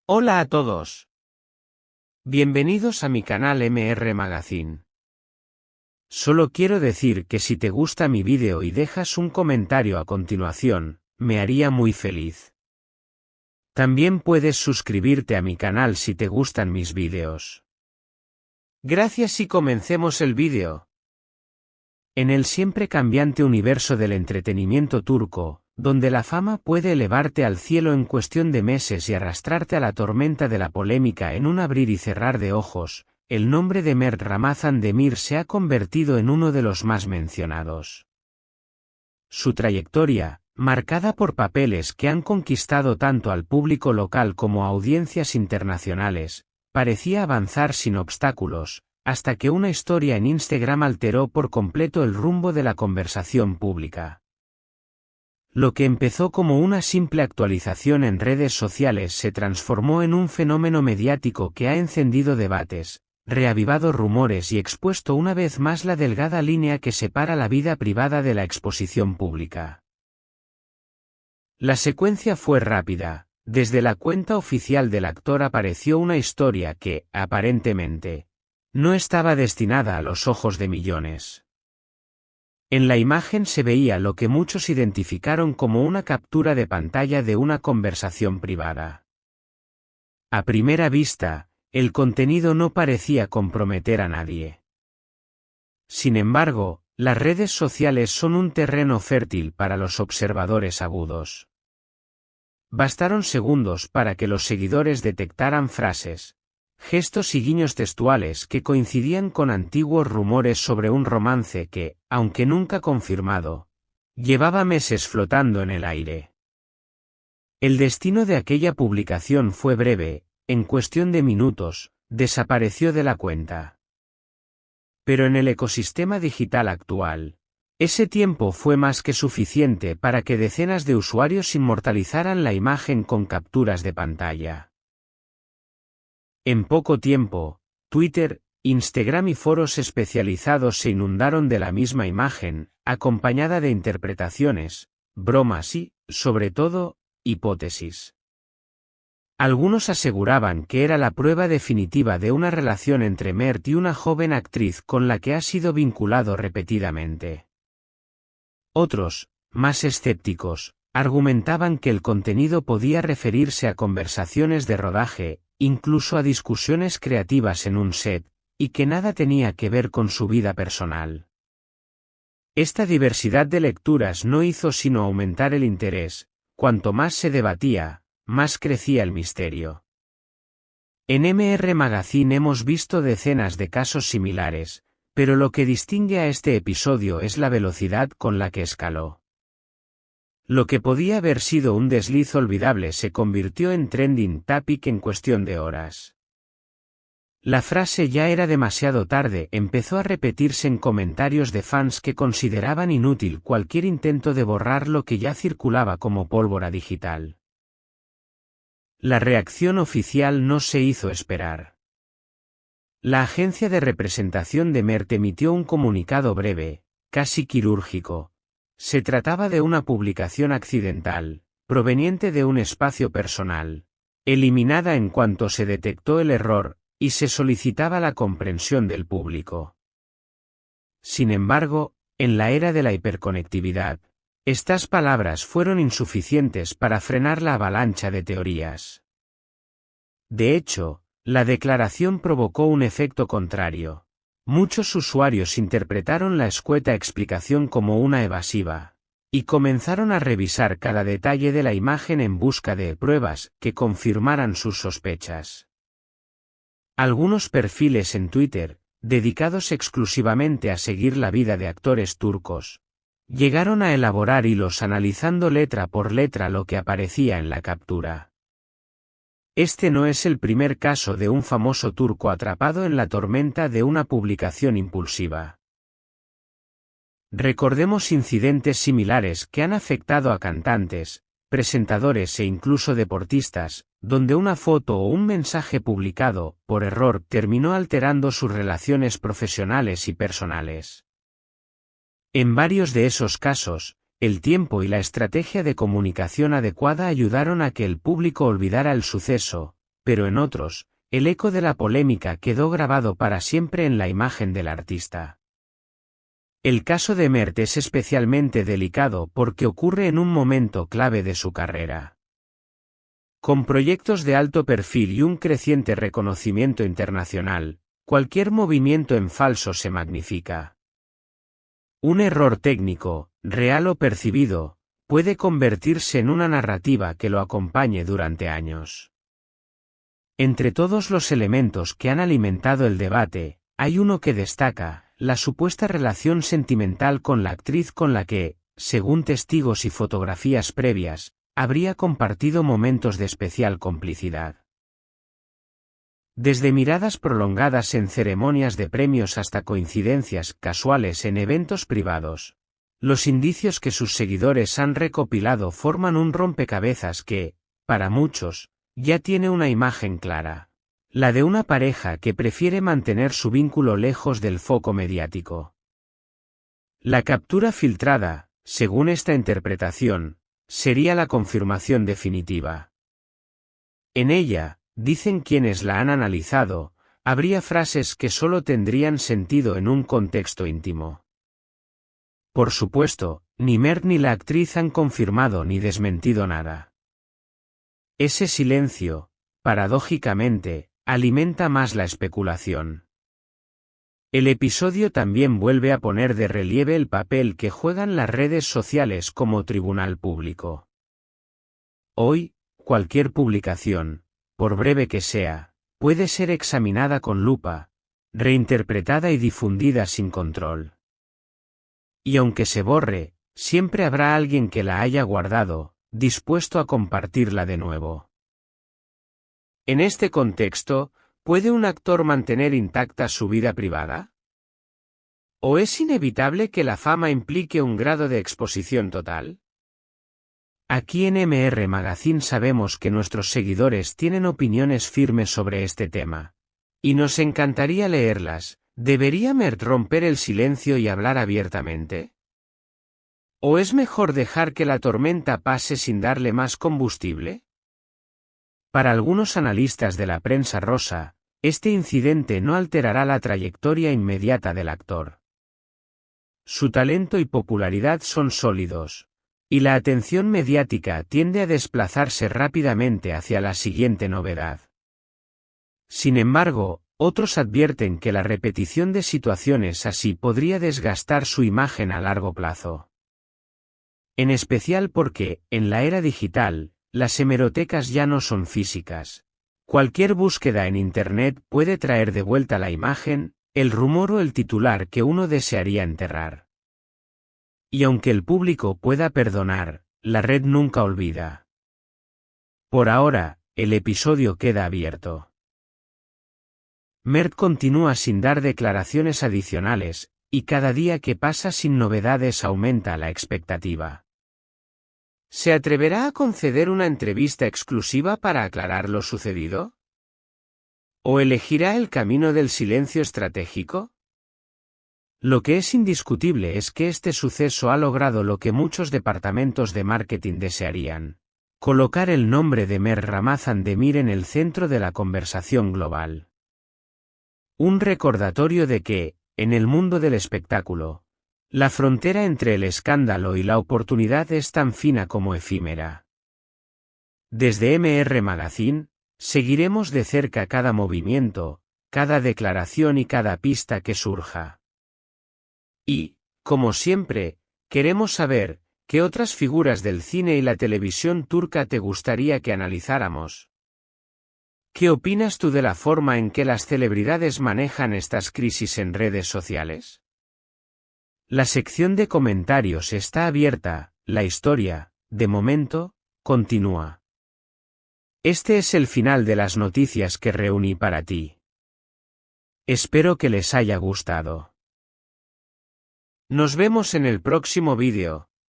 Hola a todos. Bienvenidos a mi canal MR Magazine. Solo quiero decir que si te gusta mi vídeo y dejas un comentario a continuación, me haría muy feliz. También puedes suscribirte a mi canal si te gustan mis vídeos. Gracias y comencemos el vídeo. En el siempre cambiante universo del entretenimiento turco, donde la fama puede elevarte al cielo en cuestión de meses y arrastrarte a la tormenta de la polémica en un abrir y cerrar de ojos, el nombre de Mert Ramazan Demir se ha convertido en uno de los más mencionados. Su trayectoria, marcada por papeles que han conquistado tanto al público local como a audiencias internacionales, parecía avanzar sin obstáculos, hasta que una historia en Instagram alteró por completo el rumbo de la conversación pública. Lo que empezó como una simple actualización en redes sociales se transformó en un fenómeno mediático que ha encendido debates, reavivado rumores y expuesto una vez más la delgada línea que separa la vida privada de la exposición pública. La secuencia fue rápida. Desde la cuenta oficial del actor apareció una historia que, aparentemente, no estaba destinada a los ojos de millones. En la imagen se veía lo que muchos identificaron como una captura de pantalla de una conversación privada. A primera vista, el contenido no parecía comprometer a nadie. Sin embargo, las redes sociales son un terreno fértil para los observadores agudos. Bastaron segundos para que los seguidores detectaran frases, gestos y guiños textuales que coincidían con antiguos rumores sobre un romance que, aunque nunca confirmado, llevaba meses flotando en el aire. El destino de aquella publicación fue breve, en cuestión de minutos, desapareció de la cuenta. Pero en el ecosistema digital actual, ese tiempo fue más que suficiente para que decenas de usuarios inmortalizaran la imagen con capturas de pantalla. En poco tiempo, Twitter, Instagram y foros especializados se inundaron de la misma imagen, acompañada de interpretaciones, bromas y, sobre todo, hipótesis. Algunos aseguraban que era la prueba definitiva de una relación entre Mert y una joven actriz con la que ha sido vinculado repetidamente. Otros, más escépticos, argumentaban que el contenido podía referirse a conversaciones de rodaje, incluso a discusiones creativas en un set, y que nada tenía que ver con su vida personal. Esta diversidad de lecturas no hizo sino aumentar el interés. Cuanto más se debatía, más crecía el misterio. En MR Magazine hemos visto decenas de casos similares, pero lo que distingue a este episodio es la velocidad con la que escaló. Lo que podía haber sido un desliz olvidable se convirtió en trending topic en cuestión de horas. La frase "ya era demasiado tarde" empezó a repetirse en comentarios de fans que consideraban inútil cualquier intento de borrar lo que ya circulaba como pólvora digital. La reacción oficial no se hizo esperar. La agencia de representación de Mert emitió un comunicado breve, casi quirúrgico. Se trataba de una publicación accidental, proveniente de un espacio personal, eliminada en cuanto se detectó el error, y se solicitaba la comprensión del público. Sin embargo, en la era de la hiperconectividad, estas palabras fueron insuficientes para frenar la avalancha de teorías. De hecho, la declaración provocó un efecto contrario. Muchos usuarios interpretaron la escueta explicación como una evasiva, y comenzaron a revisar cada detalle de la imagen en busca de pruebas que confirmaran sus sospechas. Algunos perfiles en Twitter, dedicados exclusivamente a seguir la vida de actores turcos, llegaron a elaborar hilos analizando letra por letra lo que aparecía en la captura. Este no es el primer caso de un famoso turco atrapado en la tormenta de una publicación impulsiva. Recordemos incidentes similares que han afectado a cantantes, presentadores e incluso deportistas, donde una foto o un mensaje publicado, por error, terminó alterando sus relaciones profesionales y personales. En varios de esos casos, el tiempo y la estrategia de comunicación adecuada ayudaron a que el público olvidara el suceso, pero en otros, el eco de la polémica quedó grabado para siempre en la imagen del artista. El caso de Mert es especialmente delicado porque ocurre en un momento clave de su carrera. Con proyectos de alto perfil y un creciente reconocimiento internacional, cualquier movimiento en falso se magnifica. Un error técnico, real o percibido, puede convertirse en una narrativa que lo acompañe durante años. Entre todos los elementos que han alimentado el debate, hay uno que destaca: la supuesta relación sentimental con la actriz con la que, según testigos y fotografías previas, habría compartido momentos de especial complicidad. Desde miradas prolongadas en ceremonias de premios hasta coincidencias casuales en eventos privados, los indicios que sus seguidores han recopilado forman un rompecabezas que, para muchos, ya tiene una imagen clara: la de una pareja que prefiere mantener su vínculo lejos del foco mediático. La captura filtrada, según esta interpretación, sería la confirmación definitiva. En ella, dicen quienes la han analizado, habría frases que solo tendrían sentido en un contexto íntimo. Por supuesto, ni Mert ni la actriz han confirmado ni desmentido nada. Ese silencio, paradójicamente, alimenta más la especulación. El episodio también vuelve a poner de relieve el papel que juegan las redes sociales como tribunal público. Hoy, cualquier publicación, por breve que sea, puede ser examinada con lupa, reinterpretada y difundida sin control. Y aunque se borre, siempre habrá alguien que la haya guardado, dispuesto a compartirla de nuevo. En este contexto, ¿puede un actor mantener intacta su vida privada? ¿O es inevitable que la fama implique un grado de exposición total? Aquí en MR Magazine sabemos que nuestros seguidores tienen opiniones firmes sobre este tema. Y nos encantaría leerlas. ¿Debería Mert romper el silencio y hablar abiertamente? ¿O es mejor dejar que la tormenta pase sin darle más combustible? Para algunos analistas de la prensa rosa, este incidente no alterará la trayectoria inmediata del actor. Su talento y popularidad son sólidos, y la atención mediática tiende a desplazarse rápidamente hacia la siguiente novedad. Sin embargo, otros advierten que la repetición de situaciones así podría desgastar su imagen a largo plazo. En especial porque, en la era digital, las hemerotecas ya no son físicas. Cualquier búsqueda en Internet puede traer de vuelta la imagen, el rumor o el titular que uno desearía enterrar. Y aunque el público pueda perdonar, la red nunca olvida. Por ahora, el episodio queda abierto. Mert continúa sin dar declaraciones adicionales, y cada día que pasa sin novedades aumenta la expectativa. ¿Se atreverá a conceder una entrevista exclusiva para aclarar lo sucedido? ¿O elegirá el camino del silencio estratégico? Lo que es indiscutible es que este suceso ha logrado lo que muchos departamentos de marketing desearían: colocar el nombre de Mert Ramazan Demir en el centro de la conversación global. Un recordatorio de que, en el mundo del espectáculo, la frontera entre el escándalo y la oportunidad es tan fina como efímera. Desde MR Magazine, seguiremos de cerca cada movimiento, cada declaración y cada pista que surja. Y, como siempre, queremos saber, ¿qué otras figuras del cine y la televisión turca te gustaría que analizáramos? ¿Qué opinas tú de la forma en que las celebridades manejan estas crisis en redes sociales? La sección de comentarios está abierta, la historia, de momento, continúa. Este es el final de las noticias que reuní para ti. Espero que les haya gustado. Nos vemos en el próximo vídeo.